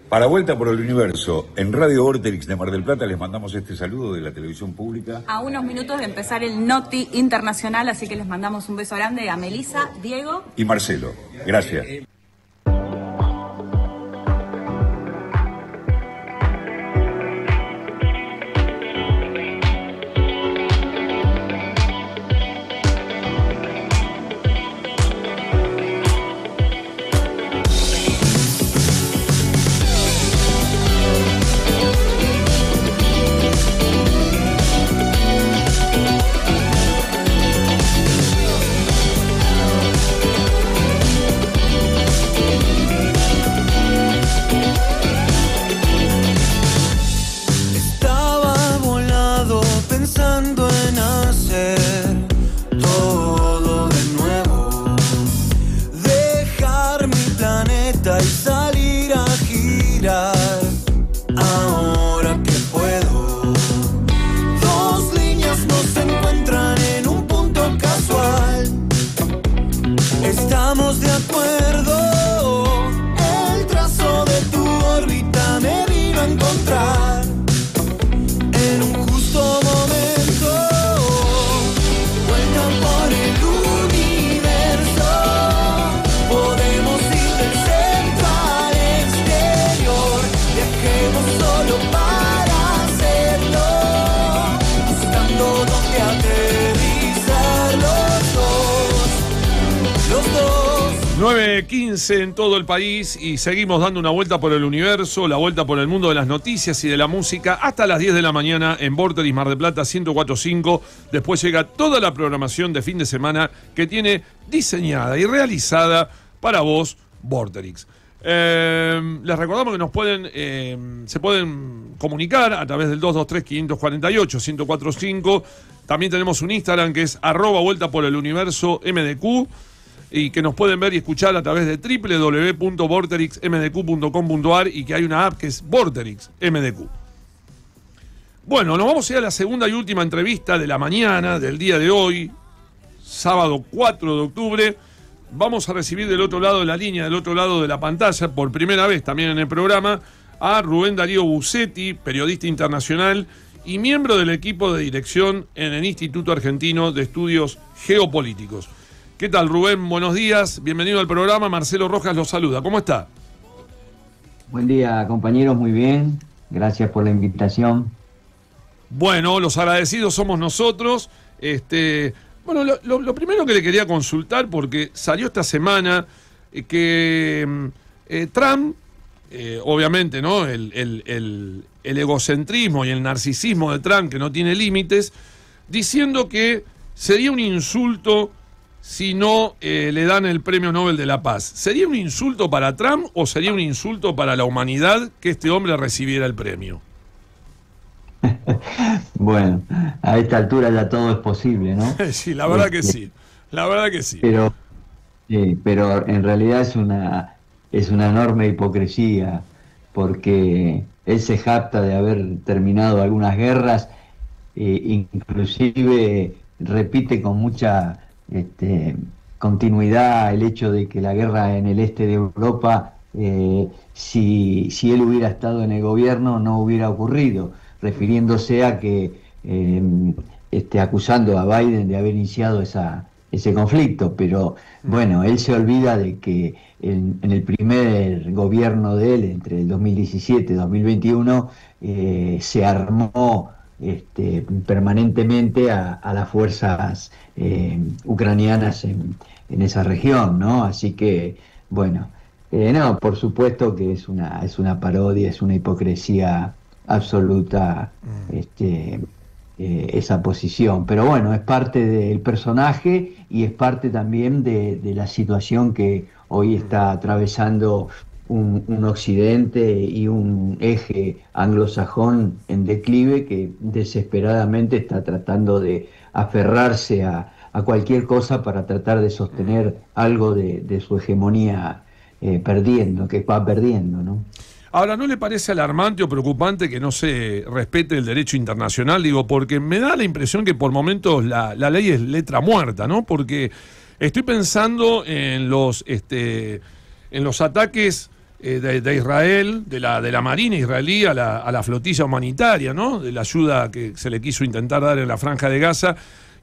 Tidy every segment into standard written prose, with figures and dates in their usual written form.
Para Vuelta por el Universo, en Radio Vorterix de Mar del Plata les mandamos este saludo de la televisión pública. A unos minutos de empezar el Noti Internacional, así que les mandamos un beso grande a Melissa, Diego y Marcelo. Gracias. En todo el país y seguimos dando una vuelta por el universo, la vuelta por el mundo de las noticias y de la música hasta las 10 de la mañana en Vorterix Mar del Plata 104.5. Después llega toda la programación de fin de semana que tiene diseñada y realizada para vos Vorterix. Les recordamos que se pueden comunicar a través del 223-548-1045. También tenemos un Instagram que es @vuelta por el universo MDQ. Y que nos pueden ver y escuchar a través de www.vorterixmdq.com.ar y que hay una app que es Vorterix MDQ. Bueno, nos vamos a ir a la segunda y última entrevista de la mañana, del día de hoy, sábado 4 de octubre. Vamos a recibir del otro lado de la línea, del otro lado de la pantalla, por primera vez también en el programa, a Rubén Darío Busetti, periodista internacional y miembro del equipo de dirección en el Instituto Argentino de Estudios Geopolíticos. ¿Qué tal, Rubén? Buenos días, bienvenido al programa. Marcelo Rojas los saluda. ¿Cómo está? Buen día, compañeros, muy bien. Gracias por la invitación. Bueno, los agradecidos somos nosotros. Bueno, lo primero que le quería consultar, porque salió esta semana que Trump, obviamente, ¿no? El egocentrismo y el narcisismo de Trump, que no tiene límites, diciendo que sería un insulto si no le dan el Premio Nobel de la Paz. ¿Sería un insulto para Trump o sería un insulto para la humanidad que este hombre recibiera el premio? Bueno, a esta altura ya todo es posible, ¿no? Sí, la verdad que sí. La verdad que sí. Pero en realidad es una enorme hipocresía, porque él se jacta de haber terminado algunas guerras, inclusive repite con mucha continuidad el hecho de que la guerra en el este de Europa, si él hubiera estado en el gobierno, no hubiera ocurrido, refiriéndose a que acusando a Biden de haber iniciado ese conflicto. Pero bueno, él se olvida de que en el primer gobierno de él, entre el 2017 y 2021, se armó permanentemente a las fuerzas ucranianas en esa región, ¿no? Así que, bueno, no, por supuesto que es una parodia, es una hipocresía absoluta esa posición, pero bueno, es parte del personaje y es parte también de la situación que hoy está atravesando un occidente y un eje anglosajón en declive, que desesperadamente está tratando de aferrarse a cualquier cosa para tratar de sostener algo de su hegemonía que va perdiendo, ¿no? Ahora, ¿no le parece alarmante o preocupante que no se respete el derecho internacional? Digo, porque me da la impresión que por momentos la ley es letra muerta, ¿no? Porque estoy pensando en los ataques de Israel, de la Marina israelí a la flotilla humanitaria, ¿no? De la ayuda que se le quiso intentar dar en la Franja de Gaza.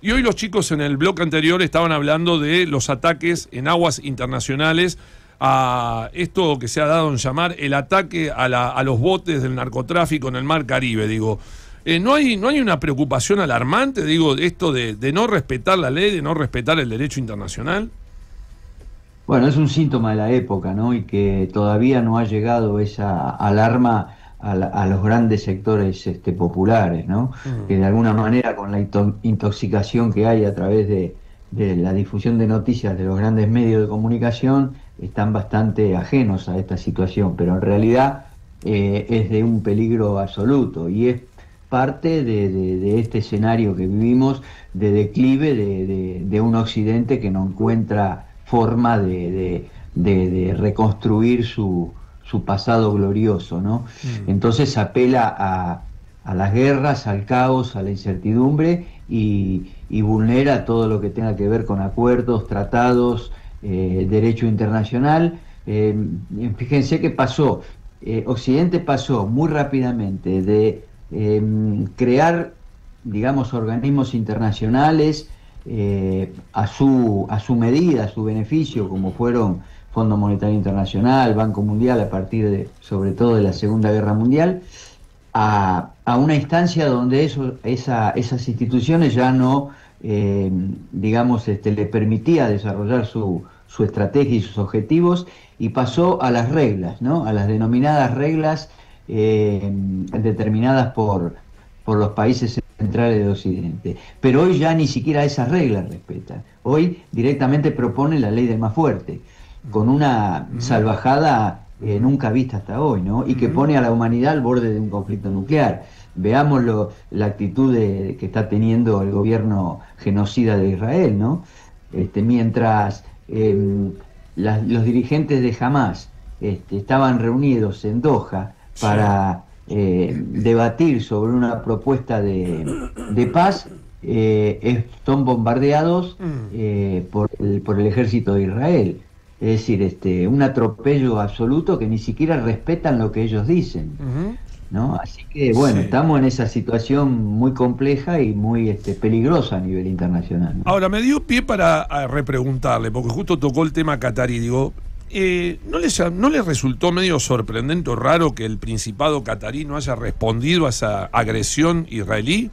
Y hoy los chicos en el bloque anterior estaban hablando de los ataques en aguas internacionales a esto que se ha dado en llamar el ataque a los botes del narcotráfico en el Mar Caribe. Digo, ¿no hay una preocupación alarmante, digo, esto de no respetar la ley, de no respetar el derecho internacional? Bueno, es un síntoma de la época, ¿no? Y que todavía no ha llegado esa alarma a los grandes sectores populares, ¿no? Que de alguna manera, con la intoxicación que hay a través de la difusión de noticias de los grandes medios de comunicación, están bastante ajenos a esta situación, pero en realidad es de un peligro absoluto y es parte de este escenario que vivimos de declive de un Occidente que no encuentra forma de reconstruir su pasado glorioso, ¿no? Entonces apela a las guerras, al caos, a la incertidumbre y vulnera todo lo que tenga que ver con acuerdos, tratados, derecho internacional. Fíjense que pasó, Occidente pasó muy rápidamente de crear, digamos, organismos internacionales a su medida, a su beneficio, como fueron Fondo Monetario Internacional, Banco Mundial, a partir sobre todo de la Segunda Guerra Mundial, a una instancia donde esas instituciones ya no, digamos, le permitía desarrollar su estrategia y sus objetivos, y pasó a las reglas, ¿no? A las denominadas reglas determinadas por los países centrales de Occidente. Pero hoy ya ni siquiera esas reglas respetan. Hoy directamente propone la ley del más fuerte, con una salvajada nunca vista hasta hoy, ¿no? Y que pone a la humanidad al borde de un conflicto nuclear. Veamos la actitud que está teniendo el gobierno genocida de Israel, ¿no? Mientras los dirigentes de Hamas estaban reunidos en Doha para debatir sobre una propuesta de paz, son bombardeados por el ejército de Israel. Es decir, un atropello absoluto, que ni siquiera respetan lo que ellos dicen, ¿no? Así que, bueno, estamos en esa situación muy compleja y muy peligrosa a nivel internacional, ¿no? Ahora, me dio pie para repreguntarle, porque justo tocó el tema catarí, digo, ¿no le resultó medio sorprendente o raro que el Principado catarí no haya respondido a esa agresión israelí?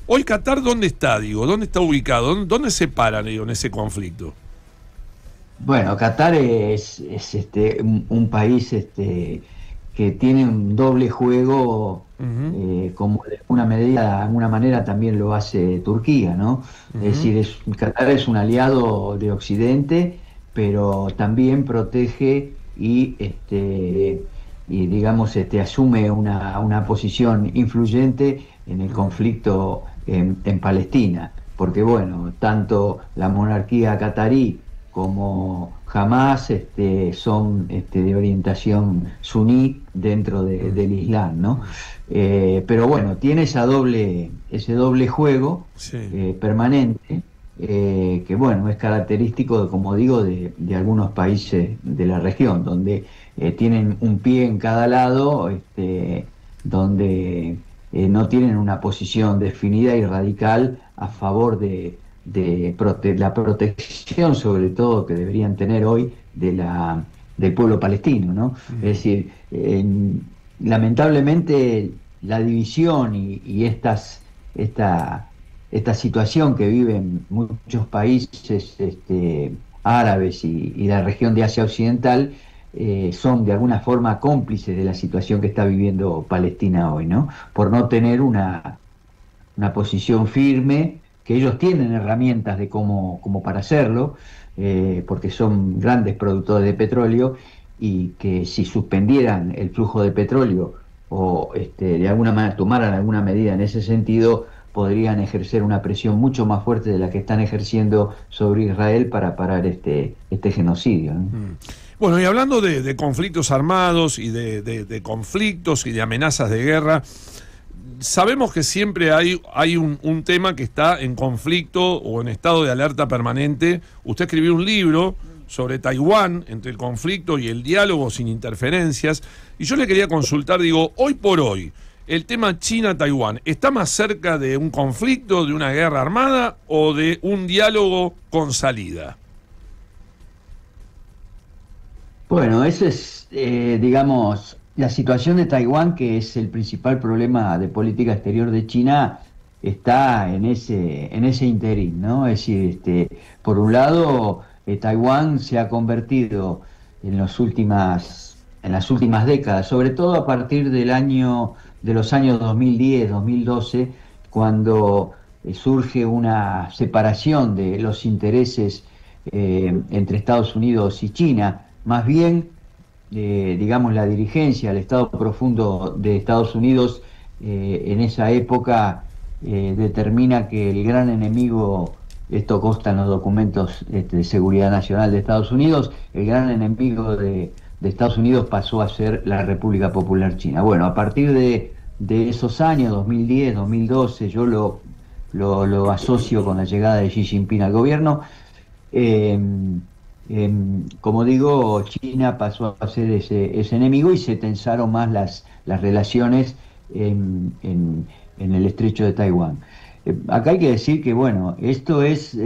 Hoy Qatar, ¿dónde está, digo? ¿Dónde está ubicado? ¿Dónde se para, digo, en ese conflicto? Bueno, Qatar es un país que tiene un doble juego, como de alguna manera también lo hace Turquía, ¿no? Es decir, Qatar es un aliado de Occidente, pero también protege y digamos asume una posición influyente en el conflicto en Palestina, porque bueno, tanto la monarquía catarí como Hamas son de orientación suní dentro del Islam, ¿no? Pero bueno, tiene ese doble juego permanente, que bueno, es característico, como digo, de algunos países de la región, donde tienen un pie en cada lado, donde no tienen una posición definida y radical a favor de la protección, sobre todo, que deberían tener hoy del pueblo palestino, ¿no? Es decir, lamentablemente la división y esta situación que viven muchos países árabes y la región de Asia Occidental son de alguna forma cómplices de la situación que está viviendo Palestina hoy, ¿no? Por no tener una posición firme, que ellos tienen herramientas de como para hacerlo, porque son grandes productores de petróleo, y que si suspendieran el flujo de petróleo o de alguna manera tomaran alguna medida en ese sentido, podrían ejercer una presión mucho más fuerte de la que están ejerciendo sobre Israel para parar este genocidio, ¿no? Bueno, y hablando de conflictos armados y de conflictos y de amenazas de guerra, sabemos que siempre hay un tema que está en conflicto o en estado de alerta permanente. Usted escribió un libro sobre Taiwán, entre el conflicto y el diálogo sin interferencias. Y yo le quería consultar, digo, hoy por hoy, el tema China-Taiwán, ¿está más cerca de un conflicto, de una guerra armada o de un diálogo con salida? Bueno, esa es, digamos, la situación de Taiwán, que es el principal problema de política exterior de China, está en ese interín, ¿no? Es decir, por un lado, Taiwán se ha convertido en las últimas décadas, sobre todo a partir de los años 2010, 2012, cuando surge una separación de los intereses entre Estados Unidos y China. Más bien, digamos, la dirigencia, el Estado profundo de Estados Unidos en esa época determina que el gran enemigo, esto consta en los documentos de seguridad nacional de Estados Unidos, el gran enemigo de Estados Unidos pasó a ser la República Popular China. Bueno, a partir de esos años, 2010, 2012, yo lo asocio con la llegada de Xi Jinping al gobierno. Como digo, China pasó a ser ese enemigo y se tensaron más las relaciones en el estrecho de Taiwán. Acá hay que decir que, bueno, esto es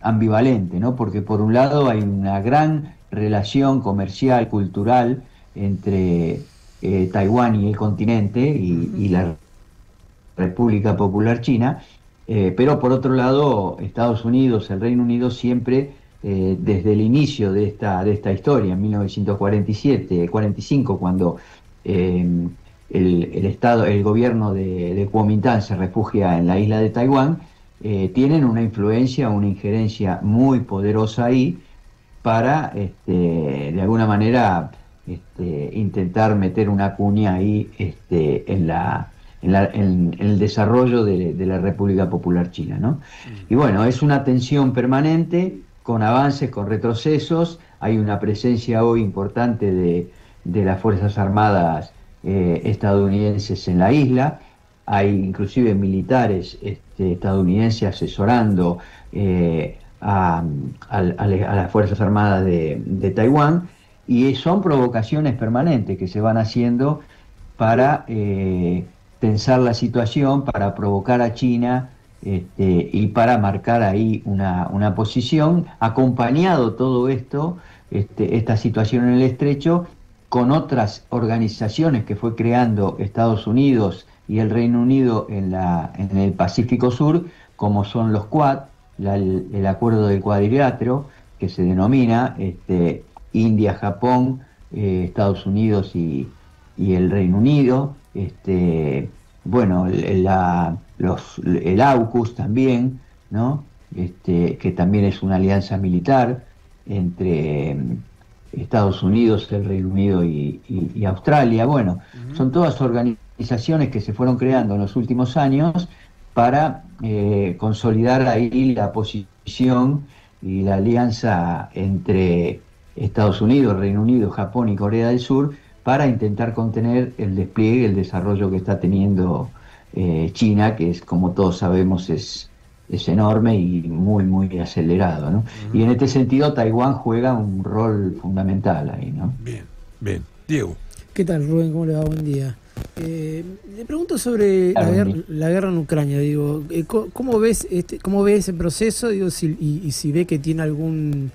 ambivalente, ¿no? Porque por un lado hay una gran relación comercial, cultural entre Taiwán y el continente y la República Popular China, pero por otro lado Estados Unidos, el Reino Unido siempre, desde el inicio de esta historia, en 1947-45, cuando el gobierno de Kuomintang se refugia en la isla de Taiwán, tienen una influencia, una injerencia muy poderosa ahí para, de alguna manera, intentar meter una cuña ahí en el desarrollo de la República Popular China, ¿no? Y bueno, es una tensión permanente, con avances, con retrocesos. Hay una presencia hoy importante de las Fuerzas Armadas estadounidenses en la isla. Hay inclusive militares estadounidenses asesorando a las Fuerzas Armadas de Taiwán, y son provocaciones permanentes que se van haciendo para tensar la situación, para provocar a China, y para marcar ahí una posición, acompañado todo esto, esta situación en el estrecho, con otras organizaciones que fue creando Estados Unidos y el Reino Unido en el Pacífico Sur, como son los Quad, el acuerdo del cuadrilátero, que se denomina India, Japón, Estados Unidos y el Reino Unido, bueno, el AUKUS también, ¿no? Que también es una alianza militar entre Estados Unidos, el Reino Unido y Australia. Bueno, son todas organizaciones que se fueron creando en los últimos años para consolidar ahí la posición y la alianza entre Estados Unidos, Reino Unido, Japón y Corea del Sur, para intentar contener el despliegue, el desarrollo que está teniendo China, que es, como todos sabemos, es enorme y muy, muy acelerado, ¿no? Y en este sentido Taiwán juega un rol fundamental ahí, ¿no? Bien, bien. Diego. ¿Qué tal, Rubén? ¿Cómo le va? Buen día. Le pregunto sobre la guerra en Ucrania. Digo, ¿cómo ves ese proceso? Digo, si ve que tiene algún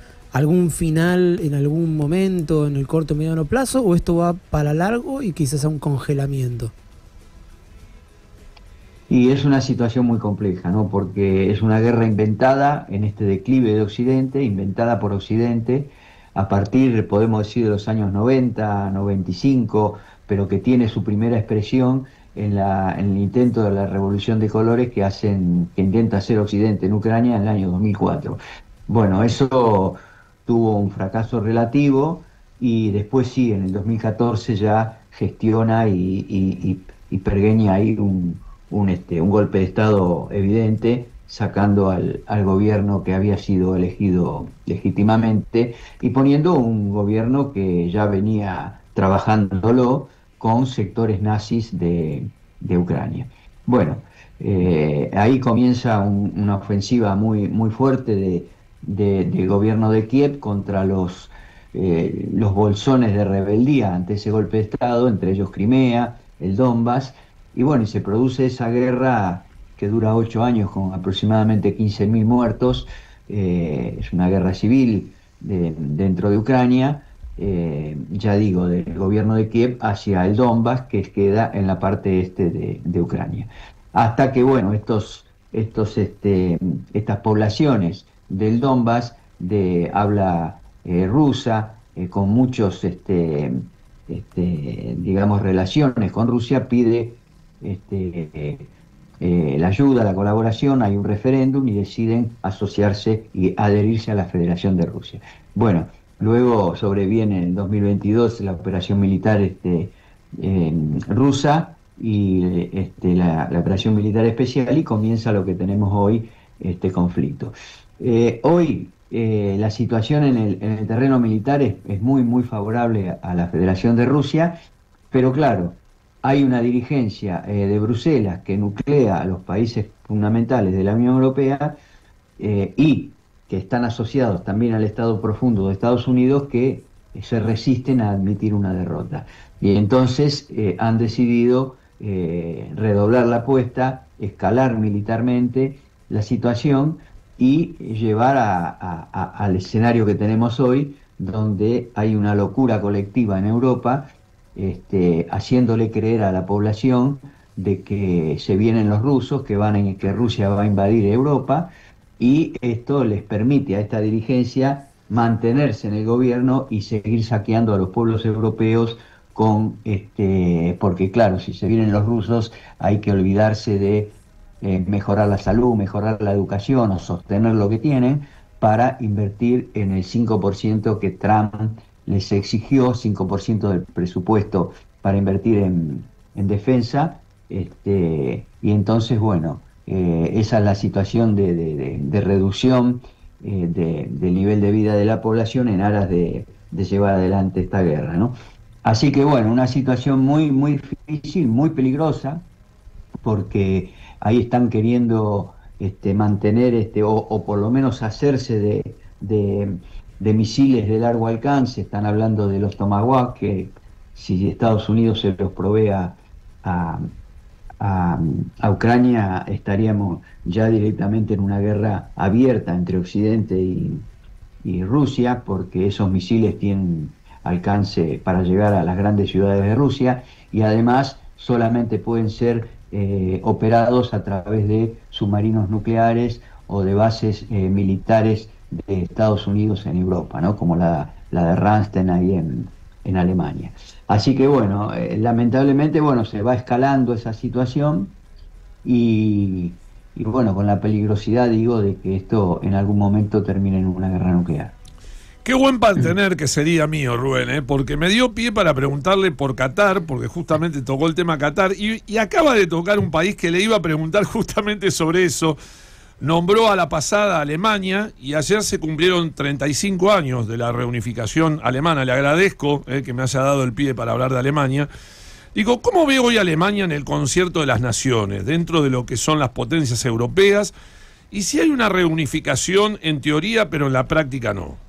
final en algún momento, en el corto o mediano plazo, o esto va para largo y quizás a un congelamiento. Y es una situación muy compleja, ¿no? Porque es una guerra inventada en este declive de Occidente, inventada por Occidente, a partir, podemos decir, de los años 90, 95, pero que tiene su primera expresión en el intento de la revolución de colores que intenta hacer Occidente en Ucrania en el año 2004. Bueno, eso tuvo un fracaso relativo, y después sí, en el 2014 ya gestiona y pergeña ahí un golpe de Estado evidente, sacando al gobierno que había sido elegido legítimamente y poniendo un gobierno que ya venía trabajándolo con sectores nazis de Ucrania. Bueno, ahí comienza una ofensiva muy, muy fuerte del gobierno de Kiev contra los bolsones de rebeldía ante ese golpe de Estado, entre ellos Crimea, el Donbass, y bueno, y se produce esa guerra que dura 8 años con aproximadamente 15.000 muertos. Es una guerra civil dentro de Ucrania, ya digo, del gobierno de Kiev hacia el Donbass, que queda en la parte este de Ucrania. Hasta que, bueno, estas poblaciones del Donbass de habla rusa, con muchos, digamos, relaciones con Rusia, pide la ayuda, la colaboración, hay un referéndum y deciden asociarse y adherirse a la Federación de Rusia. Bueno, luego sobreviene en 2022 la operación militar rusa y la operación militar especial, y comienza lo que tenemos hoy, este conflicto. Hoy la situación en el terreno militar es muy, muy favorable a la Federación de Rusia, pero claro, hay una dirigencia de Bruselas que nuclea a los países fundamentales de la Unión Europea y que están asociados también al Estado profundo de Estados Unidos, que se resisten a admitir una derrota. Y entonces han decidido redoblar la apuesta, escalar militarmente la situación y llevar al escenario que tenemos hoy, donde hay una locura colectiva en Europa, haciéndole creer a la población de que se vienen los rusos, que Rusia va a invadir Europa, y esto les permite a esta dirigencia mantenerse en el gobierno y seguir saqueando a los pueblos europeos porque claro, si se vienen los rusos hay que olvidarse de mejorar la salud, mejorar la educación o sostener lo que tienen para invertir en el 5% que Trump les exigió, 5% del presupuesto para invertir en defensa, y entonces, bueno, esa es la situación de reducción del nivel de vida de la población en aras de llevar adelante esta guerra, ¿no? Así que, bueno, una situación muy, muy difícil, muy peligrosa, porque ahí están queriendo mantener, o por lo menos hacerse de misiles de largo alcance. Están hablando de los Tomahawk, que si Estados Unidos se los provee a Ucrania, estaríamos ya directamente en una guerra abierta entre Occidente y Rusia, porque esos misiles tienen alcance para llegar a las grandes ciudades de Rusia, y además solamente pueden ser operados a través de submarinos nucleares o de bases militares de Estados Unidos en Europa, ¿no? Como la de Ramstein ahí en Alemania. Así que, bueno, lamentablemente, bueno, se va escalando esa situación y bueno, con la peligrosidad, digo, de que esto en algún momento termine en una guerra nuclear. Qué buen partener que sería mío, Rubén, porque me dio pie para preguntarle por Qatar, porque justamente tocó el tema Qatar, y acaba de tocar un país que le iba a preguntar justamente sobre eso. Nombró a la pasada Alemania, y ayer se cumplieron 35 años de la reunificación alemana. Le agradezco que me haya dado el pie para hablar de Alemania. Digo, ¿cómo ve hoy Alemania en el concierto de las naciones, dentro de lo que son las potencias europeas? Y si hay una reunificación en teoría, pero en la práctica no.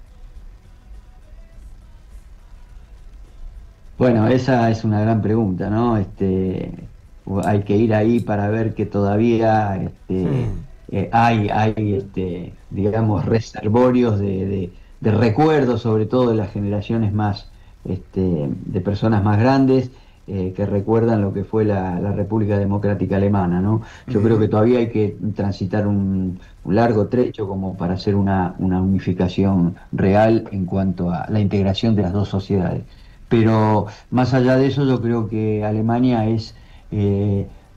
Bueno, esa es una gran pregunta, ¿no? Hay que ir ahí para ver que todavía hay digamos, reservorios de recuerdos, sobre todo de las generaciones más, de personas más grandes, que recuerdan lo que fue la República Democrática Alemana, ¿no? Yo creo que todavía hay que transitar un largo trecho como para hacer una unificación real en cuanto a la integración de las dos sociedades. Pero más allá de eso, yo creo que Alemania es,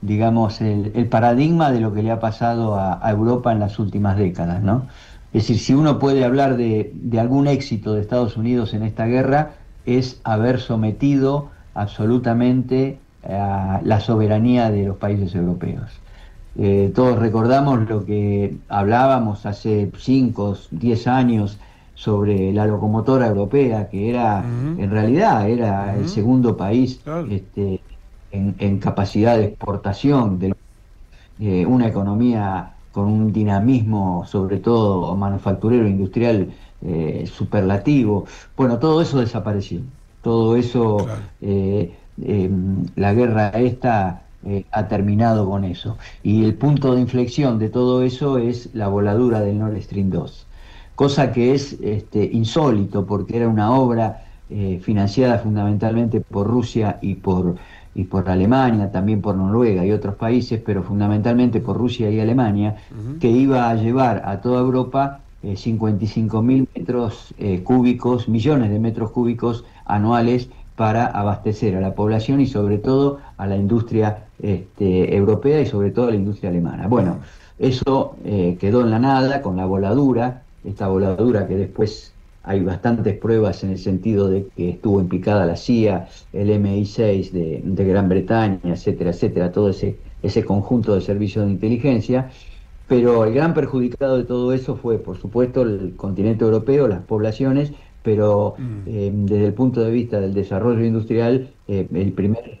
digamos, el paradigma de lo que le ha pasado a Europa en las últimas décadas, ¿no? Es decir, si uno puede hablar de algún éxito de Estados Unidos en esta guerra, es haber sometido absolutamente a la soberanía de los países europeos. Todos recordamos lo que hablábamos hace 5 o 10 años sobre la locomotora europea, que era, en realidad, era el segundo país, claro, en capacidad de exportación, de una economía con un dinamismo, sobre todo manufacturero, industrial, superlativo. Bueno, todo eso desapareció. Todo eso, Claro. la guerra esta ha terminado con eso. Y el punto de inflexión de todo eso es la voladura del Nord Stream 2. Cosa que es insólito, porque era una obra financiada fundamentalmente por Rusia y por Alemania, también por Noruega y otros países, pero fundamentalmente por Rusia y Alemania, que iba a llevar a toda Europa 55.000 metros cúbicos, millones de metros cúbicos anuales para abastecer a la población y sobre todo a la industria europea y sobre todo a la industria alemana. Bueno, eso quedó en la nada con la voladura, esta voladura que después hay bastantes pruebas en el sentido de que estuvo implicada la CIA, el MI6 de Gran Bretaña, etcétera, etcétera, todo ese conjunto de servicios de inteligencia. Pero el gran perjudicado de todo eso fue, por supuesto, el continente europeo, las poblaciones, pero desde el punto de vista del desarrollo industrial, el primer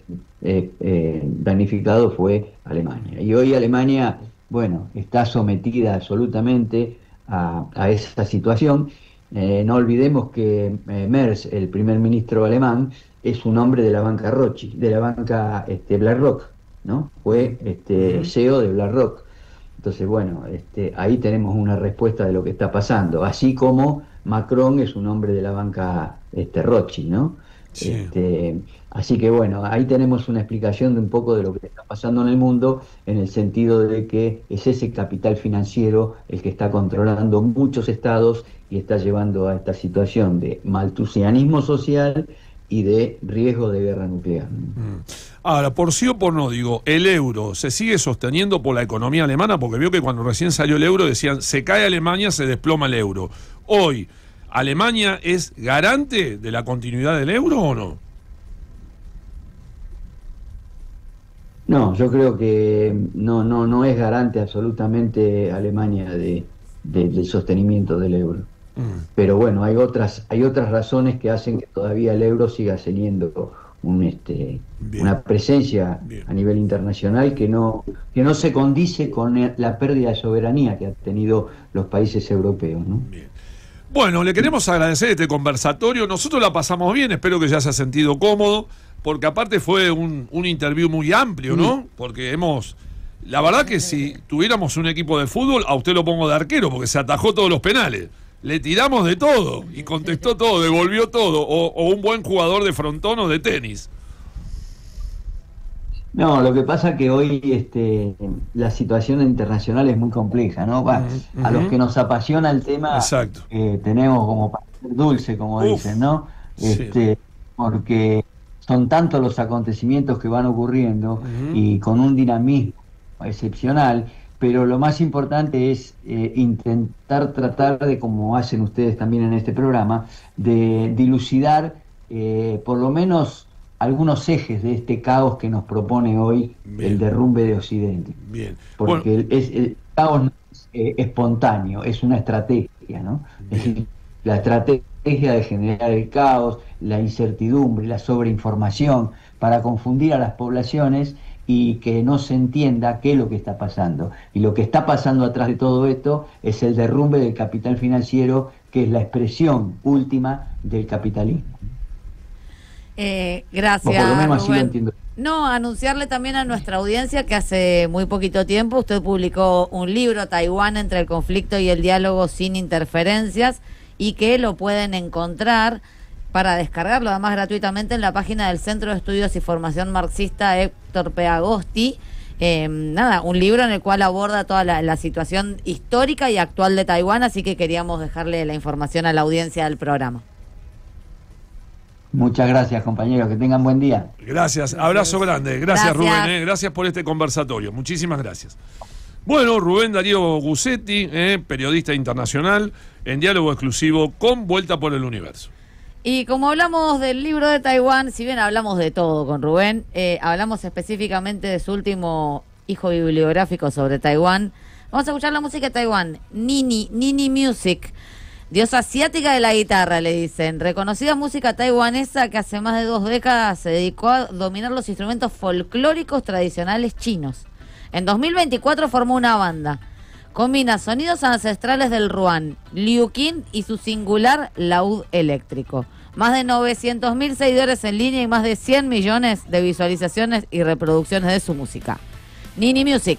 damnificado fue Alemania. Y hoy Alemania, bueno, está sometida absolutamente a esa situación. No olvidemos que Merz, el primer ministro alemán, es un hombre de la banca Rothschild, de la banca BlackRock, ¿no? Fue CEO de BlackRock. Entonces, bueno, ahí tenemos una respuesta de lo que está pasando. Así como Macron es un hombre de la banca Rothschild, ¿no? Sí. Así que, bueno, ahí tenemos una explicación de un poco de lo que está pasando en el mundo, en el sentido de que es ese capital financiero el que está controlando muchos estados y está llevando a esta situación de maltusianismo social y de riesgo de guerra nuclear. Ahora, por sí o por no, digo, el euro se sigue sosteniendo por la economía alemana, porque veo que cuando recién salió el euro decían, se cae Alemania, se desploma el euro. Hoy, ¿Alemania es garante de la continuidad del euro o no? No, yo creo que no es garante absolutamente Alemania del sostenimiento del euro. Pero bueno, hay otras razones que hacen que todavía el euro siga teniendo una presencia a nivel internacional que no se condice con la pérdida de soberanía que han tenido los países europeos, ¿no? Bien. Bueno, le queremos agradecer este conversatorio. Nosotros la pasamos bien, espero que ya se ha sentido cómodo, porque aparte fue un interview muy amplio, ¿no? Porque la verdad que si tuviéramos un equipo de fútbol, a usted lo pongo de arquero, porque se atajó todos los penales. Le tiramos de todo y contestó todo, devolvió todo, o un buen jugador de frontón o de tenis. No, lo que pasa que hoy la situación internacional es muy compleja, ¿no? A los que nos apasiona el tema, tenemos como para ser dulce, como dicen, ¿no? Porque son tantos los acontecimientos que van ocurriendo y con un dinamismo excepcional. Pero lo más importante es tratar de, como hacen ustedes también en este programa, de dilucidar por lo menos algunos ejes de este caos que nos propone hoy el derrumbe de Occidente. Bien. Porque el caos no es espontáneo, es una estrategia, ¿no? Es decir, la estrategia de generar el caos, la incertidumbre, la sobreinformación, para confundir a las poblaciones y que no se entienda qué es lo que está pasando. Y lo que está pasando atrás de todo esto es el derrumbe del capital financiero, que es la expresión última del capitalismo. Gracias, o por lo menos así Rubén. lo entiendo. No, anunciarle también a nuestra audiencia que hace muy poquito tiempo usted publicó un libro, Taiwán entre el conflicto y el diálogo sin interferencias, y que lo pueden encontrar para descargarlo además gratuitamente en la página del Centro de Estudios y Formación Marxista Héctor P. Agosti. Un libro en el cual aborda toda la situación histórica y actual de Taiwán, así que queríamos dejarle la información a la audiencia del programa. Muchas gracias, compañeros, que tengan buen día. Gracias, abrazo grande. Gracias. Rubén, gracias por este conversatorio. Muchísimas gracias. Bueno, Rubén Darío Gussetti, periodista internacional, en diálogo exclusivo con Vuelta por el Universo. Y como hablamos del libro de Taiwán, si bien hablamos de todo con Rubén, hablamos específicamente de su último hijo bibliográfico sobre Taiwán. Vamos a escuchar la música de Taiwán, Nini Music, diosa asiática de la guitarra, le dicen. Reconocida música taiwanesa que hace más de 2 décadas se dedicó a dominar los instrumentos folclóricos tradicionales chinos. En 2024 formó una banda Combina sonidos ancestrales del Ruan, liuquín y su singular laúd eléctrico. Más de 900.000 seguidores en línea y más de 100 millones de visualizaciones y reproducciones de su música. Nini Music.